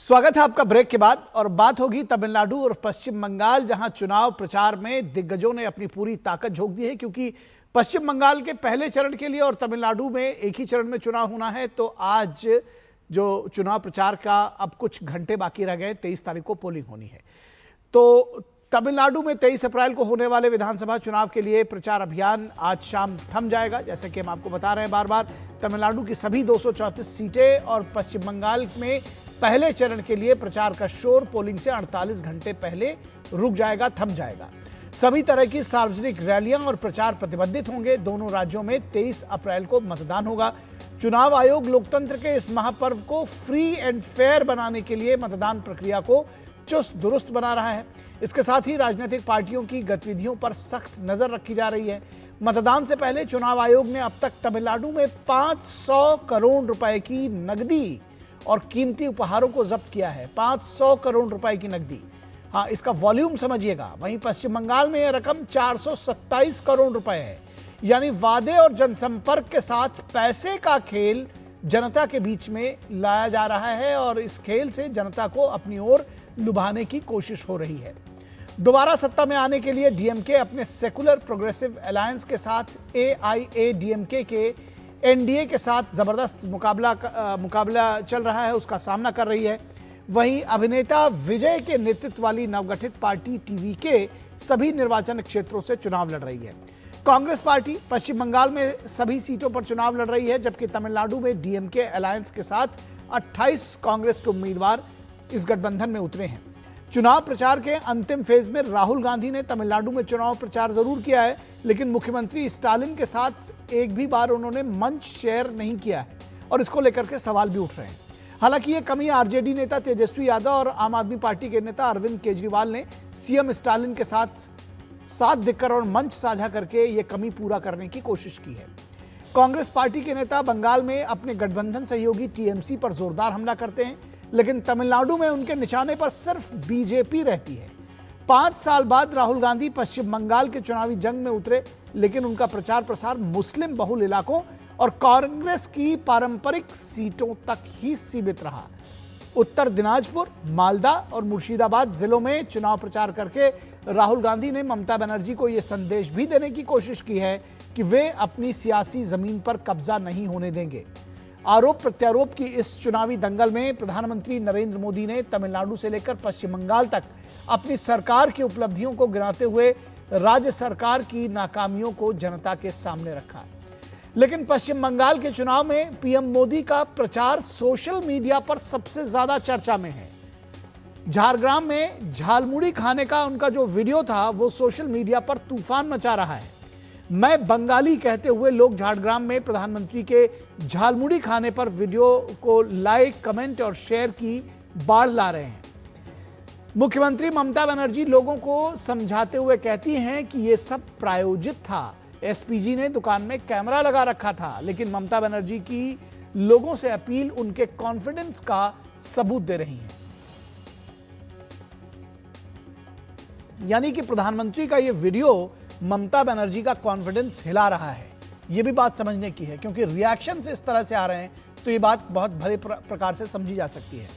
स्वागत है आपका ब्रेक के बाद। और बात होगी तमिलनाडु और पश्चिम बंगाल, जहां चुनाव प्रचार में दिग्गजों ने अपनी पूरी ताकत झोंक दी है, क्योंकि पश्चिम बंगाल के पहले चरण के लिए और तमिलनाडु में एक ही चरण में चुनाव होना है। तो आज जो चुनाव प्रचार का अब कुछ घंटे बाकी रह गए, 23 तारीख को पोलिंग होनी है। तो तमिलनाडु में 23 अप्रैल को होने वाले विधानसभा चुनाव के लिए प्रचार अभियान आज शाम थम जाएगा। जैसे कि हम आपको बता रहे हैं बार बार, तमिलनाडु की सभी 234 सीटें और पश्चिम बंगाल में पहले चरण के लिए प्रचार का शोर पोलिंग से 48 घंटे पहले रुक जाएगा, थम जाएगा। सभी तरह की सार्वजनिक रैलियां और प्रचार प्रतिबंधित होंगे। दोनों राज्यों में 23 अप्रैल को मतदान होगा। चुनाव आयोग लोकतंत्र के इस महापर्व को फ्री एंड फेयर बनाने के लिए मतदान प्रक्रिया को चुस्त दुरुस्त बना रहा है। इसके साथ ही राजनीतिक पार्टियों की गतिविधियों पर सख्त नजर रखी जा रही है। मतदान से पहले चुनाव आयोग ने अब तक तमिलनाडु में 500 करोड़ रुपए की नकदी और कीमती उपहारों को जब्त किया है। 500 करोड़ रुपए की नकदी, हाँ, इसका वॉल्यूम समझिएगा। वहीं पश्चिम बंगाल में यह रकम 427 करोड़ रुपए है। यानी वादे और जनसंपर्क के साथ पैसे का खेल जनता के बीच में लाया जा रहा है और इस खेल से जनता को अपनी ओर लुभाने की कोशिश हो रही है। दोबारा सत्ता में आने के लिए डीएमके अपने सेकुलर प्रोग्रेसिव अलायंस के साथ एआईएडीएमके के एनडीए के साथ जबरदस्त मुकाबला चल रहा है, उसका सामना कर रही है। वहीं अभिनेता विजय के नेतृत्व वाली नवगठित पार्टी टीवीके सभी निर्वाचन क्षेत्रों से चुनाव लड़ रही है। कांग्रेस पार्टी पश्चिम बंगाल में सभी सीटों पर चुनाव लड़ रही है, जबकि तमिलनाडु में डीएमके अलायंस के साथ 28 कांग्रेस के उम्मीदवार इस गठबंधन में उतरे हैं। चुनाव प्रचार के अंतिम फेज में राहुल गांधी ने तमिलनाडु में चुनाव प्रचार जरूर किया है, लेकिन मुख्यमंत्री स्टालिन के साथ एक भी बार उन्होंने मंच शेयर नहीं किया है और इसको लेकर के सवाल भी उठ रहे हैं। हालांकि ये कमी आरजेडी नेता तेजस्वी यादव और आम आदमी पार्टी के नेता अरविंद केजरीवाल ने सीएम स्टालिन के साथ देकर और मंच साझा करके ये कमी पूरा करने की कोशिश की है। कांग्रेस पार्टी के नेता बंगाल में अपने गठबंधन सहयोगी टीएमसी पर जोरदार हमला करते हैं, लेकिन तमिलनाडु में उनके निशाने पर सिर्फ बीजेपी रहती है। 5 साल बाद राहुल गांधी पश्चिम बंगाल के चुनावी जंग में उतरे, लेकिन उनका प्रचार प्रसार मुस्लिम बहुल इलाकों और कांग्रेस की पारंपरिक सीटों तक ही सीमित रहा। उत्तर दिनाजपुर, मालदा और मुर्शिदाबाद जिलों में चुनाव प्रचार करके राहुल गांधी ने ममता बनर्जी को यह संदेश भी देने की कोशिश की है कि वे अपनी सियासी जमीन पर कब्जा नहीं होने देंगे। आरोप प्रत्यारोप की इस चुनावी दंगल में प्रधानमंत्री नरेंद्र मोदी ने तमिलनाडु से लेकर पश्चिम बंगाल तक अपनी सरकार की उपलब्धियों को गिनाते हुए राज्य सरकार की नाकामियों को जनता के सामने रखा। लेकिन पश्चिम बंगाल के चुनाव में पीएम मोदी का प्रचार सोशल मीडिया पर सबसे ज्यादा चर्चा में है। झारग्राम में झालमुड़ी खाने का उनका जो वीडियो था वो सोशल मीडिया पर तूफान मचा रहा है। मैं बंगाली कहते हुए लोग झारग्राम में प्रधानमंत्री के झालमुड़ी खाने पर वीडियो को लाइक, कमेंट और शेयर की बाढ़ ला रहे हैं। मुख्यमंत्री ममता बनर्जी लोगों को समझाते हुए कहती हैं कि यह सब प्रायोजित था। एसपीजी ने दुकान में कैमरा लगा रखा था, लेकिन ममता बनर्जी की लोगों से अपील उनके कॉन्फिडेंस का सबूत दे रही है। यानी कि प्रधानमंत्री का यह वीडियो ममता बनर्जी का कॉन्फिडेंस हिला रहा है। यह भी बात समझने की है, क्योंकि रिएक्शन से इस तरह से आ रहे हैं तो ये बात बहुत भले प्रकार से समझी जा सकती है।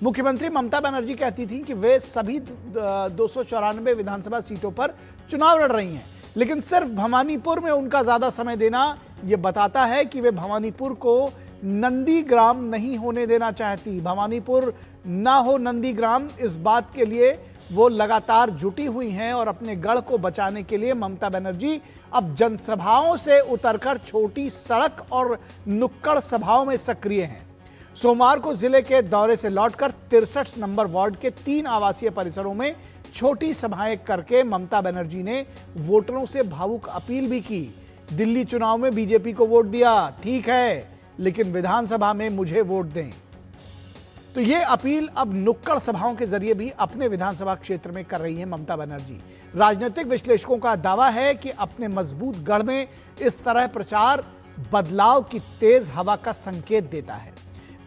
मुख्यमंत्री ममता बनर्जी कहती थी कि वे सभी 294 विधानसभा सीटों पर चुनाव लड़ रही हैं, लेकिन सिर्फ भवानीपुर में उनका ज्यादा समय देना यह बताता है कि वे भवानीपुर को नंदीग्राम नहीं होने देना चाहती। भवानीपुर ना हो नंदीग्राम, इस बात के लिए वो लगातार जुटी हुई हैं और अपने गढ़ को बचाने के लिए ममता बनर्जी अब जनसभाओं से उतरकर छोटी सड़क और नुक्कड़ सभाओं में सक्रिय हैं। सोमवार को जिले के दौरे से लौटकर 63 नंबर वार्ड के 3 आवासीय परिसरों में छोटी सभाएं करके ममता बनर्जी ने वोटरों से भावुक अपील भी की। दिल्ली चुनाव में बीजेपी को वोट दिया, ठीक है, लेकिन विधानसभा में मुझे वोट दें। तो ये अपील अब नुक्कड़ सभाओं के जरिए भी अपने विधानसभा क्षेत्र में कर रही है ममता बनर्जी। राजनीतिक विश्लेषकों का दावा है कि अपने मजबूत गढ़ में इस तरह प्रचार बदलाव की तेज हवा का संकेत देता है।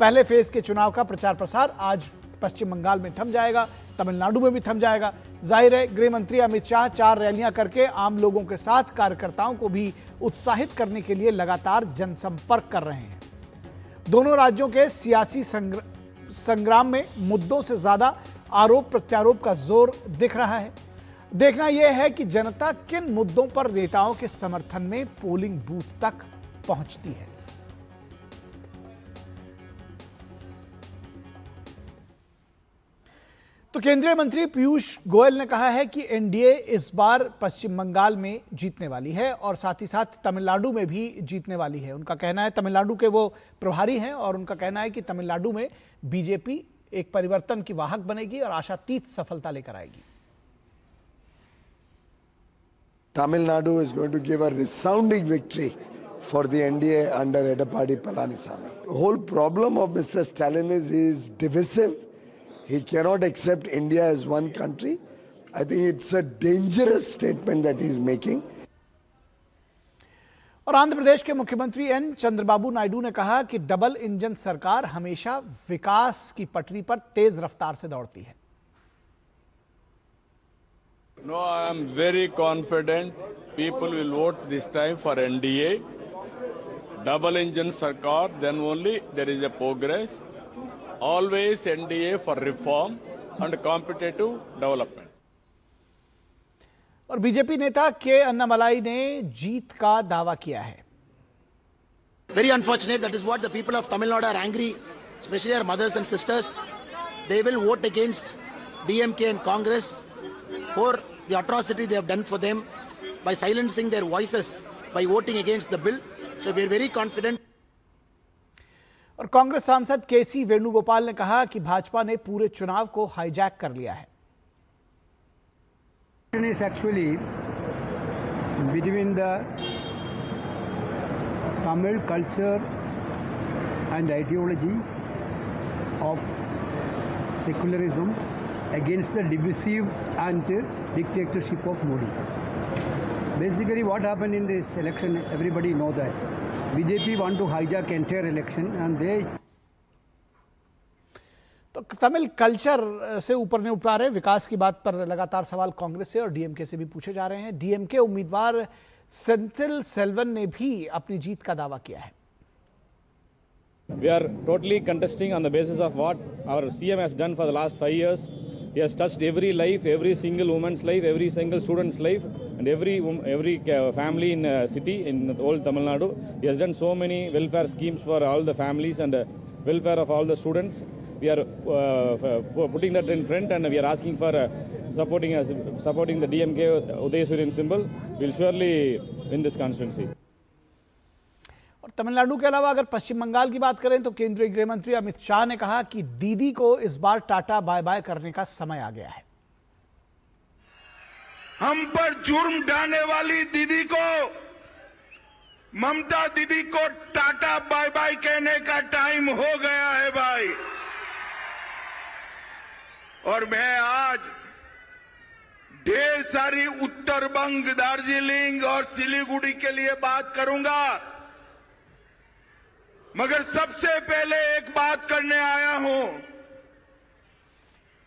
पहले फेज के चुनाव का प्रचार प्रसार आज पश्चिम बंगाल में थम जाएगा, तमिलनाडु में भी थम जाएगा। जाहिर है गृह मंत्री अमित शाह 4 रैलियां करके आम लोगों के साथ कार्यकर्ताओं को भी उत्साहित करने के लिए लगातार जनसंपर्क कर रहे हैं। दोनों राज्यों के सियासी संग्राम में मुद्दों से ज्यादा आरोप प्रत्यारोप का जोर दिख रहा है। देखना यह है कि जनता किन मुद्दों पर नेताओं के समर्थन में पोलिंग बूथ तक पहुंचती है। तो केंद्रीय मंत्री पीयूष गोयल ने कहा है कि एनडीए इस बार पश्चिम बंगाल में जीतने वाली है और साथ ही साथ तमिलनाडु में भी जीतने वाली है। उनका कहना है, तमिलनाडु के वो प्रभारी हैं और उनका कहना है कि तमिलनाडु में बीजेपी एक परिवर्तन की वाहक बनेगी और आशातीत सफलता लेकर आएगी। Tamil Nadu is going to give a resounding victory for the NDA under Edappadi Palanisamy. The whole problem of Mr. Stalin is he is divisive. He cannot accept India as one country. I think it's a dangerous statement that he's making. और आंध्र प्रदेश के मुख्यमंत्री N Chandrababu Naidu ने कहा कि double engine सरकार हमेशा विकास की पटरी पर तेज रफ्तार से दौड़ती है। No, I am very confident people will vote this time for NDA. Double engine sarkar, then only there is a progress. Always NDA for reform and competitive development. और बीजेपी नेता के अन्नामलाई ने जीत का दावा किया है। Very unfortunate, that is what the people of Tamil Nadu are angry, especially our mothers and sisters. They will vote against DMK and Congress for the atrocity they have done for them by silencing their voices by voting against the bill. So we are very confident. और कांग्रेस सांसद केसी वेणुगोपाल ने कहा कि भाजपा ने पूरे चुनाव को hijack कर लिया है। Is actually between the Tamil culture and ideology of secularism against the divisive and dictatorship of Modi. Basically what happened in this election, everybody know that BJP want to hijack entire election and they तो Tamil culture से ऊपर नहीं उठा रहे। विकास की बात पर लगातार सवाल कांग्रेस से और डीएमके से भी पूछे जा रहे हैं। डीएमके उम्मीदवार सेंथिल सेल्वन ने भी अपनी जीत का दावा किया है। We are totally contesting on the basis of what our CM has done for the last 5 years. He has touched every life, every single woman's life, every single student's life, and every family in city in old Tamil Nadu. He has done so many welfare schemes for all the families and welfare of all the students. We are putting that in front, and we are asking for supporting the DMK Udayasuriyan symbol. We will surely win this constituency. और तमिलनाडु के अलावा अगर पश्चिम बंगाल की बात करें तो केंद्रीय गृह मंत्री अमित शाह ने कहा कि दीदी को इस बार टाटा बाय बाय करने का समय आ गया है। हम पर जुर्म ढाने वाली दीदी को, ममता दीदी को टाटा बाय बाय कहने का टाइम हो गया है भाई। और मैं आज ढेर सारी उत्तर बंग, दार्जिलिंग और सिलीगुड़ी के लिए बात करूंगा, मगर सबसे पहले एक बात करने आया हूं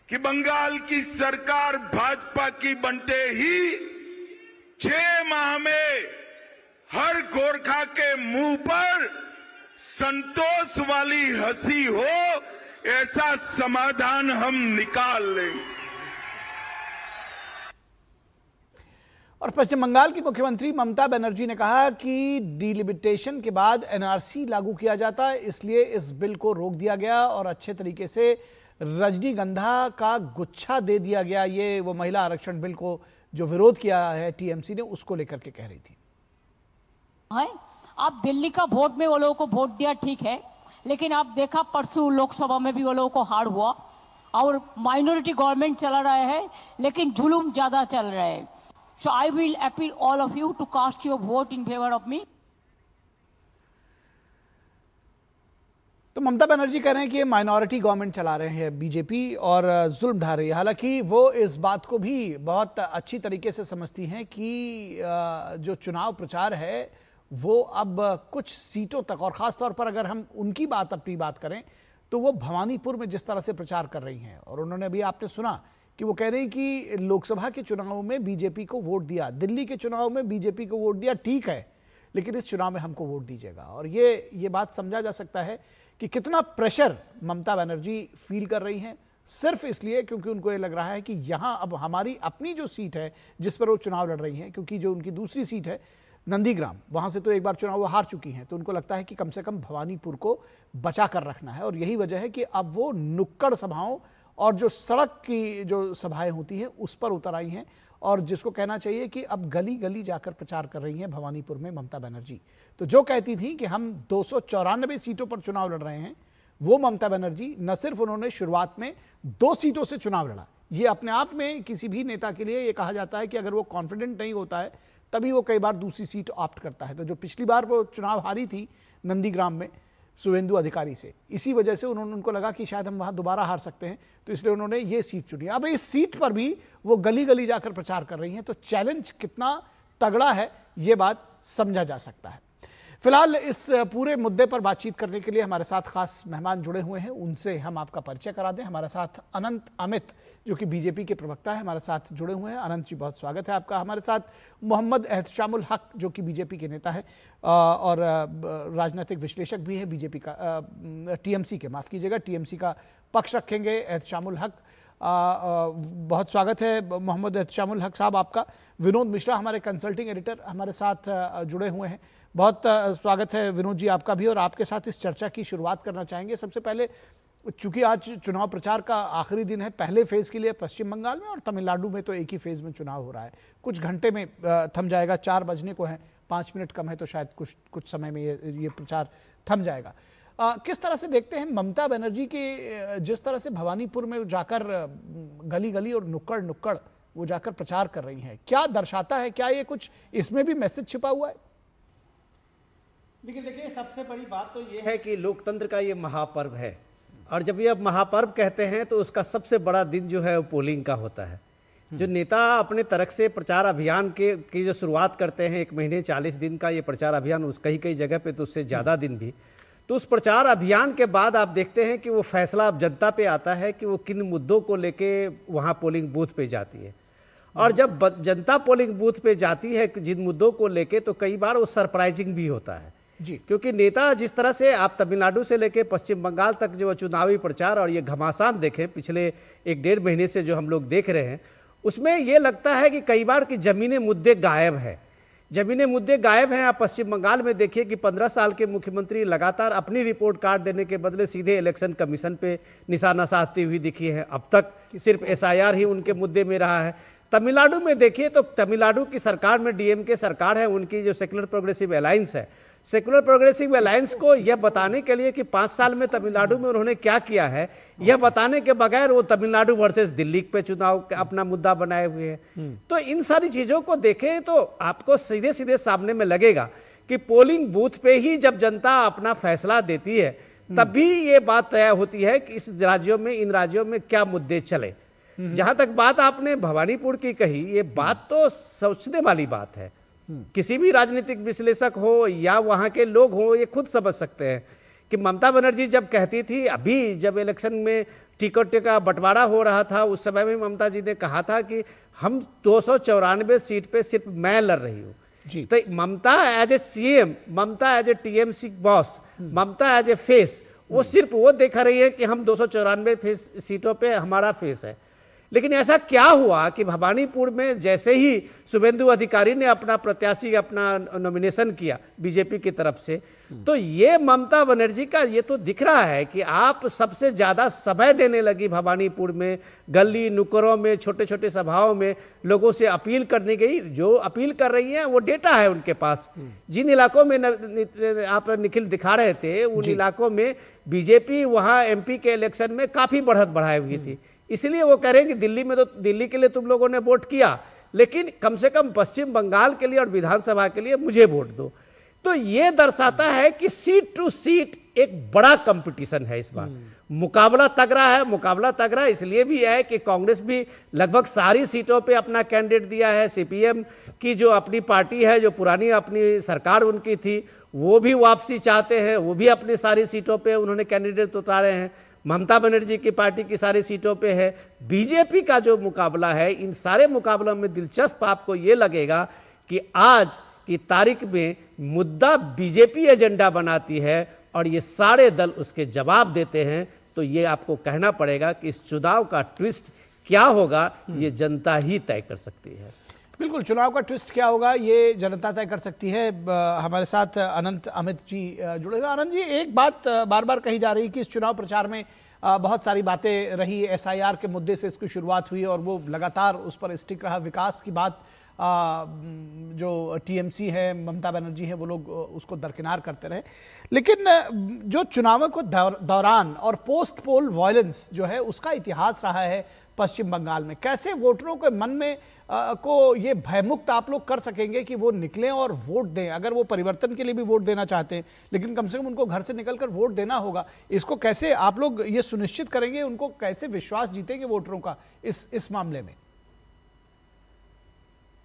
कि बंगाल की सरकार भाजपा की बनते ही 6 माह में हर गोरखा के मुंह पर संतोष वाली हंसी हो, ऐसा समाधान हम निकाल लेंगे। और पश्चिम बंगाल की मुख्यमंत्री ममता बनर्जी ने कहा कि डिलिमिटेशन के बाद एनआरसी लागू किया जाता है, इसलिए इस बिल को रोक दिया गया और अच्छे तरीके से रजनीगंधा का गुच्छा दे दिया गया। ये वो महिला आरक्षण बिल को जो विरोध किया है टीएमसी ने, उसको लेकर के कह रही थी। आप दिल्ली का वोट में वो लोगों को वोट दिया, ठीक है, लेकिन आप देखा परसों लोकसभा में भी वो लोगों को हार हुआ और माइनॉरिटी गवर्नमेंट चला रहा है, लेकिन जुलूम ज्यादा चल रहा है। So I will appeal all of you to cast your vote in favor of me. तो ममता बनर्जी कह रहे हैं कि ये माइनॉरिटी गवर्नमेंट चला रहे हैं बीजेपी और जुल्म ढा रही है। हालांकि वो इस बात को भी बहुत अच्छी तरीके से समझती हैं कि जो चुनाव प्रचार है वो अब कुछ सीटों तक, और ख़ास तौर पर अगर हम उनकी अपनी बात करें तो वो भवानीपुर में जिस तरह से प्रचार कर रही हैं, और उन्होंने अभी आपने सुना कि वो कह रहे हैं कि लोकसभा के चुनाव में बीजेपी को वोट दिया, दिल्ली के चुनाव में बीजेपी को वोट दिया, ठीक है, लेकिन इस चुनाव में हमको वोट दीजिएगा। और ये बात समझा जा सकता है कि कितना प्रेशर ममता बनर्जी फील कर रही हैं, सिर्फ इसलिए क्योंकि उनको ये लग रहा है कि यहाँ अब हमारी अपनी जो सीट है जिस पर वो चुनाव लड़ रही हैं, क्योंकि जो उनकी दूसरी सीट है नंदीग्राम, वहाँ से तो एक बार चुनाव वो हार चुकी हैं, तो उनको लगता है कि कम से कम भवानीपुर को बचा कर रखना है। और यही वजह है कि अब वो नुक्कड़ सभाओं और जो सड़क की जो सभाएं होती हैं उस पर उतर आई हैं, और जिसको कहना चाहिए कि अब गली गली जाकर प्रचार कर रही हैं भवानीपुर में ममता बनर्जी। तो जो कहती थी कि हम 294 सीटों पर चुनाव लड़ रहे हैं, वो ममता बनर्जी न सिर्फ उन्होंने शुरुआत में 2 सीटों से चुनाव लड़ा, ये अपने आप में किसी भी नेता के लिए ये कहा जाता है कि अगर वो कॉन्फिडेंट नहीं होता है तभी वो कई बार दूसरी सीट ऑप्ट करता है। तो जो पिछली बार वो चुनाव हारी थी नंदीग्राम में शुभेंदु अधिकारी से, इसी वजह से उनको लगा कि शायद हम वहाँ दोबारा हार सकते हैं, तो इसलिए उन्होंने ये सीट चुनी। अब इस सीट पर भी वो गली गली जाकर प्रचार कर रही हैं, तो चैलेंज कितना तगड़ा है ये बात समझा जा सकता है। फिलहाल इस पूरे मुद्दे पर बातचीत करने के लिए हमारे साथ खास मेहमान जुड़े हुए हैं, उनसे हम आपका परिचय करा दें। हमारे साथ अनंत अमित जो कि बीजेपी के प्रवक्ता है, हमारे साथ जुड़े हुए हैं। अनंत जी, बहुत स्वागत है आपका। हमारे साथ मोहम्मद एहतशामुल हक जो कि बीजेपी के नेता है और राजनीतिक विश्लेषक भी हैं बीजेपी का, टीएमसी के, माफ़ कीजिएगा, टीएमसी का पक्ष रखेंगे एहतशामुल हक। बहुत स्वागत है मोहम्मद एहतशामुल हक साहब आपका। विनोद मिश्रा हमारे कंसल्टिंग एडिटर हमारे साथ जुड़े हुए हैं, बहुत स्वागत है विनोद जी आपका भी। और आपके साथ इस चर्चा की शुरुआत करना चाहेंगे। सबसे पहले, चूंकि आज चुनाव प्रचार का आखिरी दिन है, पहले फेज़ के लिए पश्चिम बंगाल में और तमिलनाडु में तो एक ही फेज़ में चुनाव हो रहा है, कुछ घंटे में थम जाएगा, 4 बजने को है, 5 मिनट कम है, तो शायद कुछ समय में ये प्रचार थम जाएगा। किस तरह से देखते हैं ममता बनर्जी के जिस तरह से भवानीपुर में जाकर गली गली और नुक्कड़ नुक्कड़ वो जाकर प्रचार कर रही हैं, क्या दर्शाता है? क्या ये कुछ इसमें भी मैसेज छिपा हुआ है? लेकिन देखिए, सबसे बड़ी बात तो ये है कि लोकतंत्र का ये महापर्व है, और जब ये महापर्व कहते हैं तो उसका सबसे बड़ा दिन जो है वो पोलिंग का होता है। जो नेता अपने तरफ से प्रचार अभियान की जो शुरुआत करते हैं, 1 महीने 40 दिन का ये प्रचार अभियान, उस कई जगह पे तो उससे ज़्यादा दिन भी, तो उस प्रचार अभियान के बाद आप देखते हैं कि वो फैसला अब जनता पे आता है कि वो किन मुद्दों को लेके वहाँ पोलिंग बूथ पे जाती है। और जब जनता पोलिंग बूथ पे जाती है जिन मुद्दों को लेके, तो कई बार वो सरप्राइजिंग भी होता है जी, क्योंकि नेता जिस तरह से आप तमिलनाडु से लेके पश्चिम बंगाल तक जो चुनावी प्रचार और ये घमासान देखें पिछले 1-1.5 महीने से जो हम लोग देख रहे हैं, उसमें ये लगता है कि कई बार कि ज़मीनी मुद्दे गायब हैं। ज़मीनी मुद्दे गायब हैं। आप पश्चिम बंगाल में देखिए कि 15 साल के मुख्यमंत्री लगातार अपनी रिपोर्ट कार्ड देने के बदले सीधे इलेक्शन कमीशन पे निशाना साधती हुई दिखी है। अब तक सिर्फ SIR ही उनके मुद्दे में रहा है। तमिलनाडु में देखिए तो तमिलनाडु की सरकार में DMK सरकार है, उनकी जो सेकुलर प्रोग्रेसिव अलायंस है, सेकुलर प्रोग्रेसिव अलायंस को यह बताने के लिए कि 5 साल में तमिलनाडु में उन्होंने क्या किया है, यह बताने के बगैर वो तमिलनाडु वर्सेस दिल्ली पे चुनाव अपना मुद्दा बनाए हुए हैं। तो इन सारी चीज़ों को देखें तो आपको सीधे सीधे सामने में लगेगा कि पोलिंग बूथ पे ही जब जनता अपना फैसला देती है, तभी ये बात तय होती है कि इन राज्यों में क्या मुद्दे चले। जहां तक बात आपने भवानीपुर की कही, ये बात तो सोचने वाली बात है। किसी भी राजनीतिक विश्लेषक हो या वहां के लोग हो, ये खुद समझ सकते हैं कि ममता बनर्जी जब कहती थी, अभी जब इलेक्शन में टिकट का बंटवारा हो रहा था, उस समय में ममता जी ने कहा था कि हम 294 सीट पे सिर्फ मैं लड़ रही हूँ। तो Mamata as a CM, Mamata as a TMC boss, Mamata as a face, वो सिर्फ वो देखा रही है कि हम 294 सीटों पे हमारा फेस है। लेकिन ऐसा क्या हुआ कि भवानीपुर में जैसे ही शुभेंदु अधिकारी ने अपना प्रत्याशी अपना नॉमिनेशन किया बीजेपी की तरफ से, तो ये ममता बनर्जी का ये तो दिख रहा है कि आप सबसे ज़्यादा समय देने लगी भवानीपुर में, गली नुक्करों में, छोटे छोटे सभाओं में लोगों से अपील करने गई। जो अपील कर रही हैं वो डेटा है उनके पास। जिन इलाकों में आप निखिल दिखा रहे थे, उन इलाकों में बीजेपी वहाँ MP के इलेक्शन में काफ़ी बढ़त बढ़ाई हुई थी। इसलिए वो कह रहे हैं कि दिल्ली में तो दिल्ली के लिए तुम लोगों ने वोट किया, लेकिन कम से कम पश्चिम बंगाल के लिए और विधानसभा के लिए मुझे वोट दो। तो ये दर्शाता है कि सीट टू सीट एक बड़ा कंपटीशन है इस बार। मुकाबला तगड़ा है। मुकाबला तगड़ा इसलिए भी है कि कांग्रेस भी लगभग सारी सीटों पे अपना कैंडिडेट दिया है। CPM की जो अपनी पार्टी है, जो पुरानी अपनी सरकार उनकी थी, वो भी वापसी चाहते हैं, वो भी अपनी सारी सीटों पे उन्होंने कैंडिडेट उतारे हैं। ममता बनर्जी की पार्टी की सारी सीटों पे है। बीजेपी का जो मुकाबला है, इन सारे मुकाबलों में दिलचस्प आपको ये लगेगा कि आज की तारीख में मुद्दा बीजेपी एजेंडा बनाती है, और ये सारे दल उसके जवाब देते हैं, तो ये आपको कहना पड़ेगा कि इस चुनाव का ट्विस्ट क्या होगा ये जनता ही तय कर सकती है। बिल्कुल, चुनाव का ट्विस्ट क्या होगा ये जनता तय कर सकती है। हमारे साथ अनंत अमित जी जुड़े हुए। आनंद जी, एक बात बार बार कही जा रही है कि इस चुनाव प्रचार में बहुत सारी बातें रही, SIR के मुद्दे से इसकी शुरुआत हुई और वो लगातार उस पर स्टिक रहा। विकास की बात जो TMC है, ममता बनर्जी है, वो लोग उसको दरकिनार करते रहे। लेकिन जो चुनावों को दौरान और पोस्ट पोल वायलेंस जो है उसका इतिहास रहा है पश्चिम बंगाल में, कैसे वोटरों के मन में को ये भयमुक्त आप लोग कर सकेंगे कि वो निकलें और वोट दें? अगर वो परिवर्तन के लिए भी वोट देना चाहते हैं, लेकिन कम से कम उनको घर से निकलकर वोट देना होगा। इसको कैसे आप लोग ये सुनिश्चित करेंगे, उनको कैसे विश्वास जीतेंगे वोटरों का इस मामले में?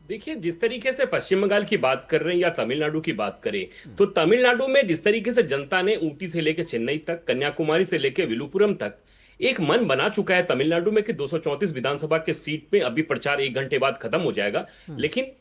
देखिए, जिस तरीके से पश्चिम बंगाल की बात कर रहे हैं या तमिलनाडु की बात करें, तो तमिलनाडु में जिस तरीके से जनता ने ऊटी से लेकर चेन्नई तक, कन्याकुमारी से लेकर विलुपुरम तक एक मन बना चुका है तमिलनाडु में कि 234 विधानसभा के सीट पे अभी प्रचार 1 घंटे बाद खत्म हो जाएगा, लेकिन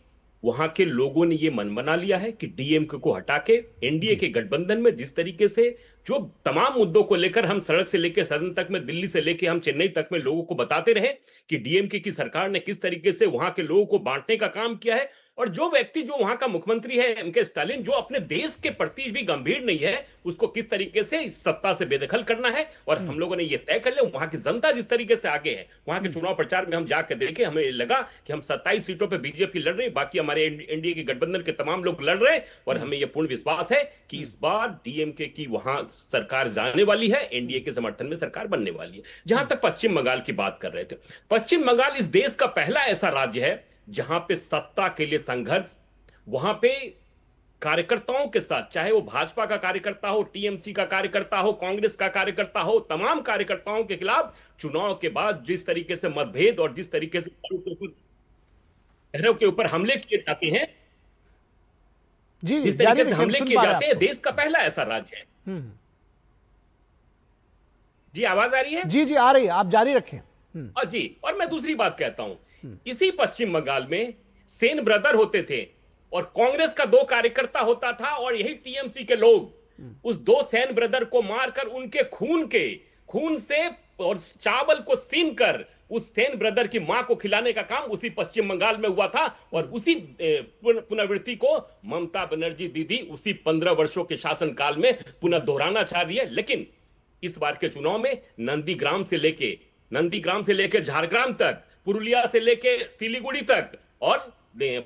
वहां के लोगों ने ये मन बना लिया है कि DMK को हटा के NDA के गठबंधन में जिस तरीके से जो तमाम मुद्दों को लेकर हम सड़क से लेकर सदन तक में, दिल्ली से लेकर हम चेन्नई तक में लोगों को बताते रहे कि DMK की सरकार ने किस तरीके से वहां के लोगों को बांटने का काम किया है, और जो व्यक्ति जो वहां का मुख्यमंत्री है MK स्टालिन, जो अपने देश के प्रति भी गंभीर नहीं है, उसको किस तरीके से इस सत्ता से बेदखल करना है। और हम लोगों ने ये तय कर लिया, वहां की जनता जिस तरीके से आगे है, वहां के चुनाव प्रचार में हम जाकर देखे, हमें लगा कि हम 27 सीटों पे बीजेपी लड़ रही, बाकी हमारे NDA के गठबंधन के तमाम लोग लड़ रहे हैं, और हमें यह पूर्ण विश्वास है कि इस बार DMK की वहां सरकार जाने वाली है, NDA के समर्थन में सरकार बनने वाली है। जहां तक पश्चिम बंगाल की बात कर रहे थे, पश्चिम बंगाल इस देश का पहला ऐसा राज्य है जहां पे सत्ता के लिए संघर्ष, वहां पे कार्यकर्ताओं के साथ, चाहे वो भाजपा का कार्यकर्ता हो, TMC का कार्यकर्ता हो, कांग्रेस का कार्यकर्ता हो, तमाम कार्यकर्ताओं के खिलाफ चुनाव के बाद जिस तरीके से मतभेद और जिस तरीके से शहरों के ऊपर हमले किए जाते हैं, जिस तरीके से हमले किए जाते हैं, देश का पहला ऐसा राज्य है। जी, आवाज आ रही है? जी आ रही है, आप जारी रखें। और जी, और मैं दूसरी बात कहता हूं, इसी पश्चिम बंगाल में सेन ब्रदर होते थे और कांग्रेस का 2 कार्यकर्ता होता था, और यही TMC के लोग उस 2 सेन ब्रदर को मारकर उनके खून से और चावल को सीन कर उस सेन ब्रदर की मां को खिलाने का काम उसी पश्चिम बंगाल में हुआ था। और उसी पुनरावृत्ति को ममता बनर्जी दीदी उसी 15 वर्षों के शासनकाल में पुनः दोहराना चाह रही है। लेकिन इस बार के चुनाव में नंदीग्राम से लेके झारग्राम तक, पुरुलिया से लेके सिलीगुड़ी तक और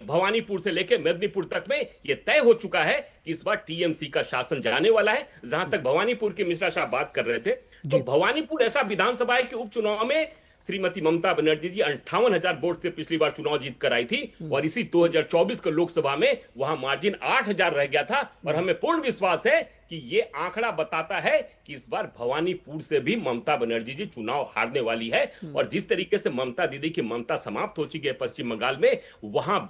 भवानीपुर से लेकर मेदिनीपुर तक में यह तय हो चुका है कि इस बार TMC का शासन जाने वाला है। जहां तक भवानीपुर की मिश्रा साहब बात कर रहे थे, तो भवानीपुर ऐसा विधानसभा है कि उपचुनाव में श्रीमती ममता बनर्जी जी 58,000 वोट से पिछली बार चुनाव जीत कर आई थी, और इसी 2024 के लोकसभा में वहां मार्जिन 8,000 रह गया था। और हमें पूर्ण विश्वास है कि ये आंकड़ा बताता है कि इस बार भवानीपुर से भी ममता बनर्जी जी चुनाव हारने वाली है। और जिस तरीके से ममता दीदी की ममता समाप्त हो चुकी है पश्चिम बंगाल में, वहां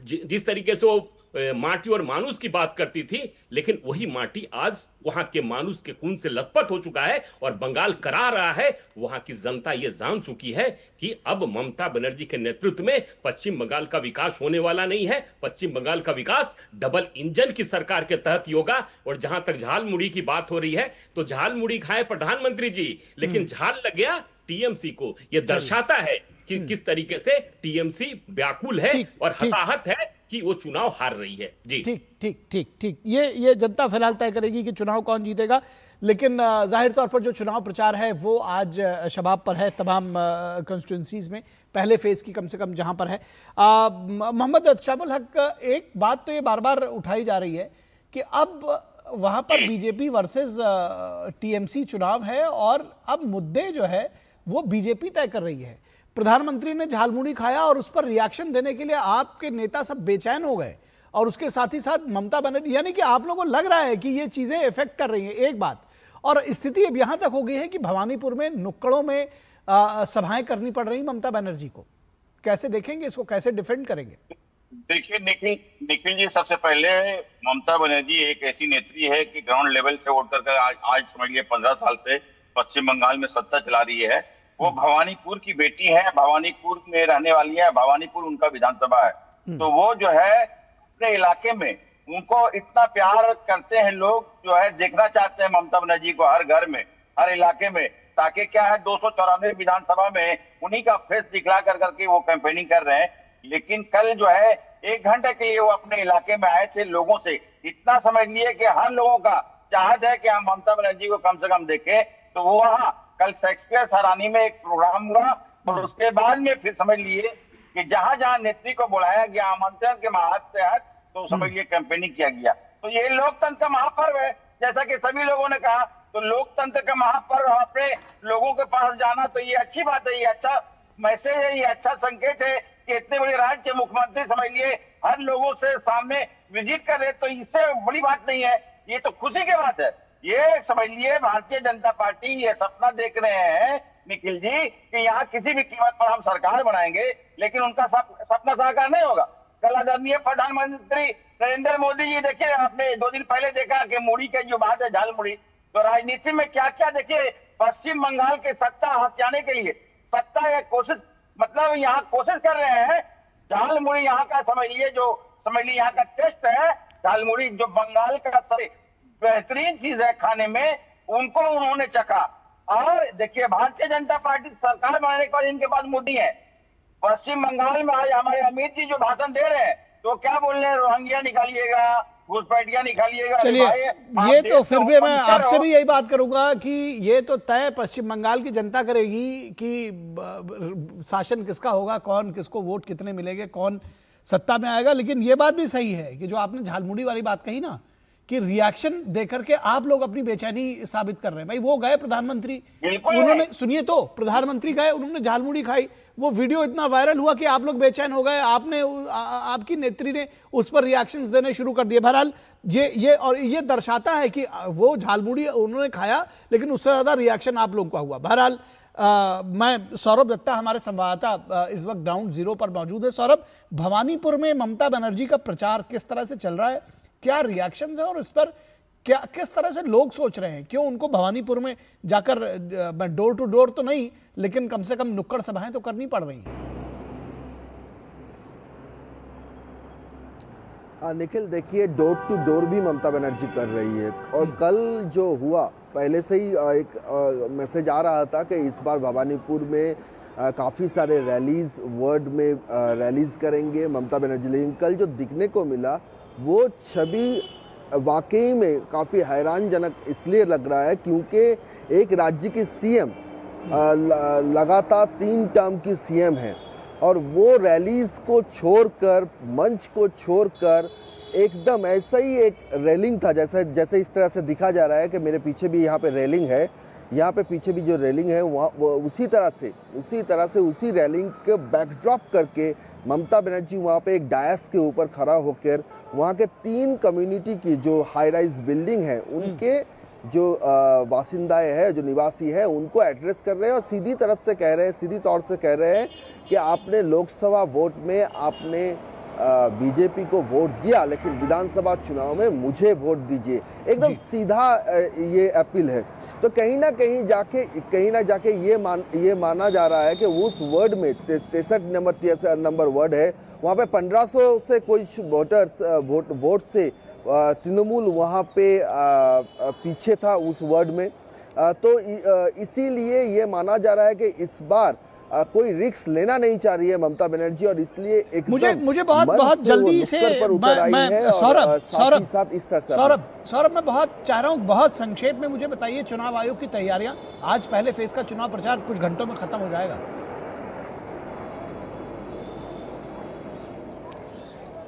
जिस तरीके से वो माटी और मानुष की बात करती थी, लेकिन वही माटी आज वहां के मानुष के खून से लथपथ हो चुका है और बंगाल करा रहा है। वहां की जनता यह जान चुकी है कि अब ममता बनर्जी के नेतृत्व में पश्चिम बंगाल का विकास होने वाला नहीं है। पश्चिम बंगाल का विकास डबल इंजन की सरकार के तहत ही होगा। और जहां तक झाल मुड़ी की बात हो रही है, तो झाल मुड़ी खाए प्रधानमंत्री जी, लेकिन झाल लग गया TMC को। यह दर्शाता है कि किस तरीके से TMC व्याकुल है और हताहत है कि वो चुनाव हार रही है। जी, ठीक। ये जनता फिलहाल तय करेगी कि चुनाव कौन जीतेगा। लेकिन जाहिर तौर पर जो चुनाव प्रचार है वो आज शबाब पर है तमाम कंस्टिट्यूंसीज में, पहले फेज की कम से कम जहां पर है। मोहम्मद शामुल हक, एक बात तो ये बार बार उठाई जा रही है कि अब वहां पर बीजेपी वर्सेस TMC चुनाव है और अब मुद्दे जो है वो बीजेपी तय कर रही है। प्रधानमंत्री ने झालमुड़ी खाया और उस पर रिएक्शन देने के लिए आपके नेता सब बेचैन हो गए, और उसके साथ ही साथ ममता बनर्जी, यानी कि आप लोगों को लग रहा है कि ये चीजें इफेक्ट कर रही हैं। एक बात, और स्थिति अब यहां तक हो गई है कि भवानीपुर में नुक्कड़ों में सभाएं करनी पड़ रही ममता बनर्जी को। कैसे देखेंगे इसको, कैसे डिफेंड करेंगे? देखिए निखिल जी, सबसे पहले ममता बनर्जी एक ऐसी नेत्री है कि ग्राउंड लेवल से उठ कर आज समझिए 15 साल से पश्चिम बंगाल में सत्ता चला रही है। वो भवानीपुर की बेटी है, भवानीपुर में रहने वाली है, भवानीपुर उनका विधानसभा है। तो वो जो है अपने इलाके में उनको इतना प्यार करते हैं लोग, जो है देखना चाहते हैं ममता बनर्जी को हर घर में, हर इलाके में, ताकि क्या है 294 विधानसभा में उन्हीं का फेस दिखला करके वो कैंपेनिंग कर रहे हैं। लेकिन कल जो है 1 घंटे के लिए वो अपने इलाके में आए थे, लोगों से इतना समझ लिए कि हर लोगों का चाहत है कि हम ममता बनर्जी को कम से कम देखें। तो वो वहां कल शेक्सपियर सरानी में एक प्रोग्राम हुआ और उसके बाद में फिर समझ लिए कि जहां जहां नेत्री को बुलाया गया आमंत्रण के तहत, तो समझ लिए कैंपेनिंग किया गया। तो ये लोकतंत्र का महापर्व है, जैसा कि सभी लोगों ने कहा। तो लोकतंत्र का महापर्व अपने लोगों के पास जाना, तो ये अच्छी बात है, ये अच्छा मैसेज है, ये अच्छा संकेत है कि इतने बड़े राज्य के मुख्यमंत्री समझ लिए हर लोगों से सामने विजिट कर रहे। तो इससे बड़ी बात नहीं है, ये तो खुशी की बात है। ये समझ लिए भारतीय जनता पार्टी ये सपना देख रहे हैं निखिल जी कि यहाँ किसी भी कीमत पर हम सरकार बनाएंगे, लेकिन उनका सपना साकार नहीं होगा। कल आदरणीय प्रधानमंत्री नरेंद्र मोदी जी, देखिए आपने 2 दिन पहले देखा कि मुड़ी की जो बात है, झाल मुड़ी, तो राजनीति में क्या क्या देखिए, पश्चिम बंगाल के सत्ता हथियाने के लिए सत्ता या कोशिश, मतलब यहाँ कोशिश कर रहे हैं। झाल मुड़ी यहाँ का समझ लिए यहाँ का टेस्ट है। झाल मुड़ी जो बंगाल का बेहतरीन चीज है खाने में, उनको उन्होंने चखा। और देखिए भारतीय जनता पार्टी सरकार बनाने के बाद इनके पास मोदी है। पश्चिम बंगाल में आज हमारे अमित जी जो भाषण दे रहे हैं, तो क्या बोल रहे हैं, रोहिंग्या निकालिएगा, घुसपैठिया निकालिएगा। चलिए, ये तो फिर भी मैं आपसे भी यही बात करूंगा कि ये तो तय पश्चिम बंगाल की जनता करेगी कि शासन किसका होगा, कौन किसको वोट कितने मिलेंगे, कौन सत्ता में आएगा। लेकिन ये बात भी सही है कि जो आपने झालमुड़ी वाली बात कही ना, कि रिएक्शन देकर के आप लोग अपनी बेचैनी साबित कर रहे हैं। भाई वो गए प्रधानमंत्री, उन्होंने, सुनिए तो, प्रधानमंत्री गए, उन्होंने झालमुड़ी खाई, वो वीडियो इतना वायरल हुआ कि आप लोग बेचैन हो गए, आपने आपकी नेत्री ने उस पर रिएक्शंस देने शुरू कर दिए। बहरहाल ये दर्शाता है कि वो झालमुड़ी उन्होंने खाया, लेकिन उससे ज्यादा रिएक्शन आप लोगों का हुआ। बहरहाल मैं सौरभ दत्ता, हमारे संवाददाता इस वक्त ग्राउंड जीरो पर मौजूद है। सौरभ, भवानीपुर में ममता बनर्जी का प्रचार किस तरह से चल रहा है, क्या रिएक्शंस है और इस पर क्या किस तरह से लोग सोच रहे हैं, क्यों उनको भवानीपुर में जाकर डोर टू डोर तो नहीं, लेकिन कम से कम नुक्कड़ सभाएं तो करनी पड़ रही हैं? निखिल, देखिए डोर टू डोर भी ममता बनर्जी कर रही है। और कल जो हुआ, पहले से ही एक मैसेज आ रहा था कि इस बार भवानीपुर में काफ़ी सारे रैलीज, वर्ड में रैलीज करेंगे ममता बनर्जी। लेकिन कल जो दिखने को मिला वो छवि वाकई में काफ़ी हैरानजनक इसलिए लग रहा है क्योंकि एक राज्य की सीएम लगातार 3 टर्म की सीएम है और वो रैलीज को छोड़कर, मंच को छोड़कर एकदम ऐसा ही एक रेलिंग था, जैसे इस तरह से दिखा जा रहा है कि मेरे पीछे भी यहाँ पे रेलिंग है, यहाँ पे पीछे भी जो रेलिंग है वहाँ उसी तरह से उसी रेलिंग के बैकड्रॉप करके ममता बनर्जी वहाँ पे एक डायस के ऊपर खड़ा होकर वहाँ के 3 कम्युनिटी की जो हाई राइज बिल्डिंग है उनके जो बासिंदाएं हैं, जो निवासी है, उनको एड्रेस कर रहे हैं और सीधी तौर से कह रहे हैं कि आपने लोकसभा वोट में आपने बीजेपी को वोट दिया, लेकिन विधानसभा चुनाव में मुझे वोट दीजिए। एकदम सीधा ये अपील है। तो कहीं ना जाके ये माना जा रहा है कि उस वर्ड में 63 नंबर वर्ड है, वहाँ पे 1500 से कुछ वोट से तृणमूल वहाँ पे पीछे था उस वर्ड में। तो इसीलिए ये माना जा रहा है कि इस बार कोई रिस्क लेना नहीं चाह रही है ममता बनर्जी और इसलिए एक मुझे बहुत जल्दी से सौरभ मैं बहुत चाह रहा हूँ, बहुत संक्षेप में मुझे बताइए चुनाव आयोग की तैयारियां। आज पहले फेज का चुनाव प्रचार कुछ घंटों में खत्म हो जाएगा।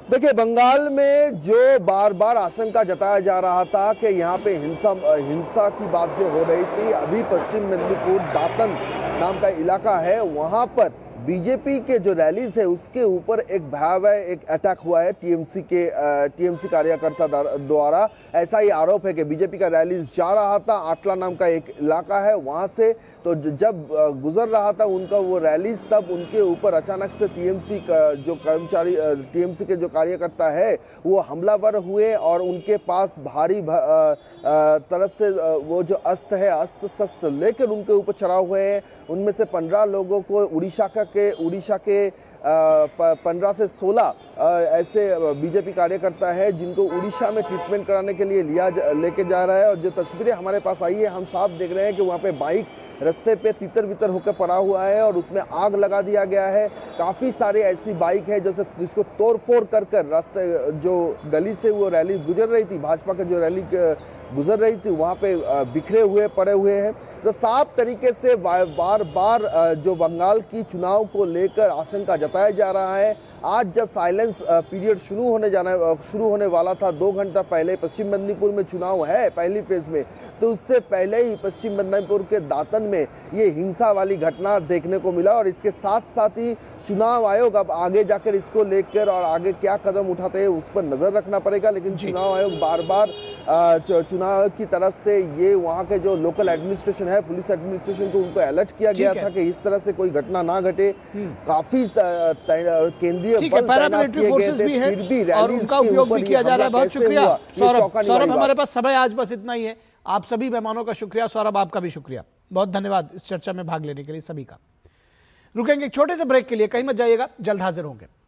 देखिए, बंगाल में जो बार बार आशंका जताया जा रहा था कि यहाँ पे हिंसा की बात जो हो रही थी, अभी पश्चिम मेदिनीपुर दातन नाम का इलाका है, वहाँ पर बीजेपी के जो रैलीज है उसके ऊपर एक भयावह एक अटैक हुआ है टीएमसी कार्यकर्ता द्वारा। ऐसा ही आरोप है कि बीजेपी का रैली जा रहा था, आटला नाम का एक इलाका है वहाँ से, तो जब गुजर रहा था उनका वो रैली, तब उनके ऊपर अचानक से टीएमसी के जो कार्यकर्ता है वो हमलावर हुए और उनके पास भारी तरफ से वो जो अस्त्र शस्त्र लेकर उनके ऊपर चढ़ाए हुए हैं। उनमें से 15 लोगों को उड़ीसा के 15 से 16 ऐसे बीजेपी कार्यकर्ता है जिनको उड़ीसा में ट्रीटमेंट कराने के लिए लेके जा रहा है। और जो तस्वीरें हमारे पास आई है, हम साफ देख रहे हैं कि वहाँ पे बाइक रास्ते पे तितर बितर होकर पड़ा हुआ है और उसमें आग लगा दिया गया है। काफ़ी सारे ऐसी बाइक है जिसको तोड़ फोड़ कर रास्ते जो गली से वो रैली गुजर रही थी, भाजपा का जो रैली गुजर रही थी, वहाँ पे बिखरे हुए पड़े हुए हैं। तो साफ तरीके से बार बार जो बंगाल की चुनाव को लेकर आशंका जताया जा रहा है। आज जब साइलेंस पीरियड शुरू होने वाला था 2 घंटा पहले, पश्चिम मेदिनीपुर में चुनाव है पहली फेज में, तो उससे पहले ही पश्चिम मेदिनीपुर के दातन में ये हिंसा वाली घटना देखने को मिला। और इसके साथ साथ ही चुनाव आयोग अब आगे जाकर इसको लेकर और आगे क्या कदम उठाते हैं उस पर नजर रखना पड़ेगा। लेकिन चुनाव आयोग बार बार चुनाव आयोग की तरफ से ये वहाँ के जो लोकल एडमिनिस्ट्रेशन है, पुलिस एडमिनिस्ट्रेशन को उनको अलर्ट किया गया था कि इस तरह से कोई घटना ना घटे। काफी केंद्रीय बल तैनात किए गए थे, फिर भी रैली उनका उपयोग भी किया जा रहा है। बहुत शुक्रिया सौरभ, हमारे पास समय आज बस इतना ही है। आप सभी मेहमानों का शुक्रिया, सौरभ आपका भी शुक्रिया, बहुत धन्यवाद इस चर्चा में भाग लेने के लिए सभी का। रुकेंगे एक छोटे से ब्रेक के लिए, कहीं मत जाइएगा, जल्द हाजिर होंगे।